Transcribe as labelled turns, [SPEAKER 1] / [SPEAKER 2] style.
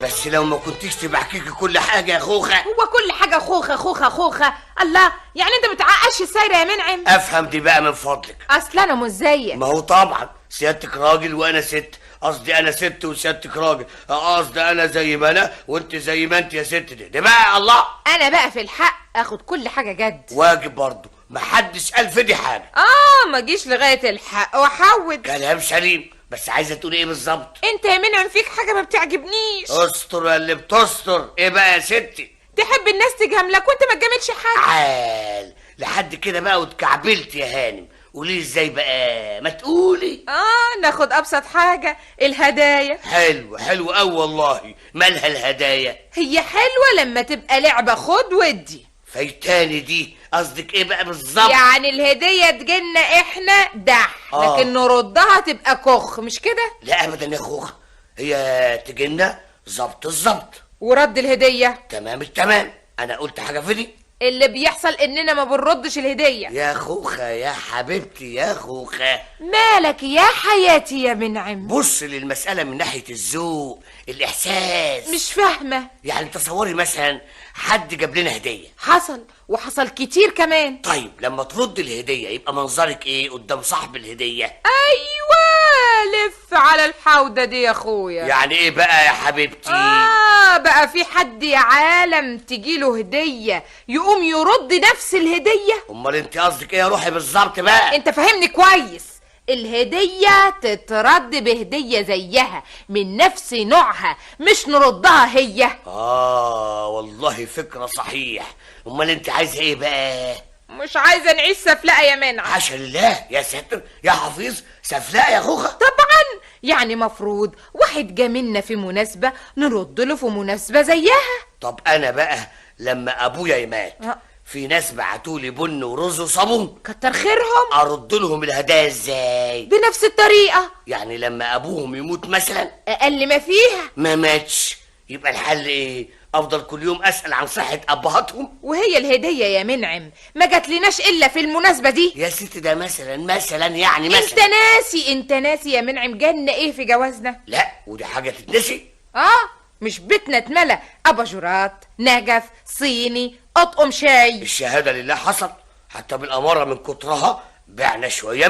[SPEAKER 1] بس لو ما كنتيش تبحكيكي كل حاجة يا خوخة.
[SPEAKER 2] هو كل حاجة خوخة خوخة خوخة؟ الله، يعني انت بتعقش السايرة يا منعم؟
[SPEAKER 1] افهم دي بقى من فضلك.
[SPEAKER 2] اصل انا مش زيك.
[SPEAKER 1] ما هو طبعا سيادتك راجل وانا ست، قصدي انا ست وسيادتك راجل، قصدي انا زي ما انا وانت زي ما انت يا ست. دي بقى الله.
[SPEAKER 2] انا بقى في الحق اخد كل حاجة جد.
[SPEAKER 1] واجب برضه، محدش قال في دي حاجة.
[SPEAKER 2] ما جيش لغاية الحق وحود.
[SPEAKER 1] كلام سليم، بس عايزة تقول ايه بالظبط؟
[SPEAKER 2] انت يا منعم فيك حاجة ما بتعجبنيش.
[SPEAKER 1] استر يا اللي بتستر. ايه بقى يا ستي؟
[SPEAKER 2] تحب الناس تجاملك وانت ما تجاملش حد.
[SPEAKER 1] عال لحد كده بقى واتكعبلت يا هانم. قولي ازاي بقى، ما تقولي.
[SPEAKER 2] ناخد ابسط حاجة، الهدايا.
[SPEAKER 1] حلو حلو اوي والله. مالها الهدايا؟
[SPEAKER 2] هي حلوة لما تبقى لعبة خد ودي.
[SPEAKER 1] فايتاني دي. قصدك ايه بقى بالظبط؟
[SPEAKER 2] يعني الهدية تجينا احنا دح، لكن نردها تبقى كخ، مش كده؟
[SPEAKER 1] لا ابدا يا خوخ، هي تجينا ظبط الظبط.
[SPEAKER 2] ورد الهدية
[SPEAKER 1] تمام التمام. انا قلت حاجه في دي؟
[SPEAKER 2] اللي بيحصل اننا ما بنردش الهدية.
[SPEAKER 1] يا خوخه يا حبيبتي يا خوخه.
[SPEAKER 2] مالك يا حياتي يا منعم؟
[SPEAKER 1] بص للمساله من ناحيه الذوق، الاحساس.
[SPEAKER 2] مش فاهمة.
[SPEAKER 1] يعني تصوري مثلا حد جاب لنا هديه.
[SPEAKER 2] حصل، وحصل كتير كمان.
[SPEAKER 1] طيب لما ترد الهديه يبقى منظرك ايه قدام صاحب الهديه؟
[SPEAKER 2] ايوه، لف على الحوضة دي يا اخويا.
[SPEAKER 1] يعني ايه بقى يا حبيبتي؟
[SPEAKER 2] بقى في حد يا عالم تجيله هدية يقوم يرد نفس الهدية؟
[SPEAKER 1] امال انت قصدك ايه يا روحي بالظبط بقى؟
[SPEAKER 2] انت فهمني كويس. الهدية تترد بهدية زيها من نفس نوعها، مش نردها هي.
[SPEAKER 1] والله فكرة صحيح. امال انت عايزة ايه بقى؟
[SPEAKER 2] مش عايزة نعيش سفلقة يا منع.
[SPEAKER 1] حاشا لله يا ساتر يا حفيظ، سفلقة يا خوخة؟
[SPEAKER 2] طبعا، يعني مفروض واحد جاملنا في مناسبة نرد له في مناسبة زيها.
[SPEAKER 1] طب انا بقى لما ابويا يمات في ناس بعتولي بن ورز وصابون،
[SPEAKER 2] كتر خيرهم.
[SPEAKER 1] ارد لهم الهدايا ازاي؟
[SPEAKER 2] بنفس الطريقة.
[SPEAKER 1] يعني لما ابوهم يموت مثلا
[SPEAKER 2] اقل ما فيها.
[SPEAKER 1] ما ماتش، يبقى الحل ايه؟ افضل كل يوم اسال عن صحه ابهاتهم؟
[SPEAKER 2] وهي الهدية يا منعم ما جاتلناش الا في المناسبة دي
[SPEAKER 1] يا ست ده مثلا يعني مثلا.
[SPEAKER 2] انت ناسي يا منعم جالنا ايه في جوازنا؟
[SPEAKER 1] لا ودي حاجه تتنسي.
[SPEAKER 2] مش بيتنا اتملى اباجورات، نجف، صيني، اطقم شاي.
[SPEAKER 1] الشهاده لله حصل، حتى بالاماره من كترها بعنا شويه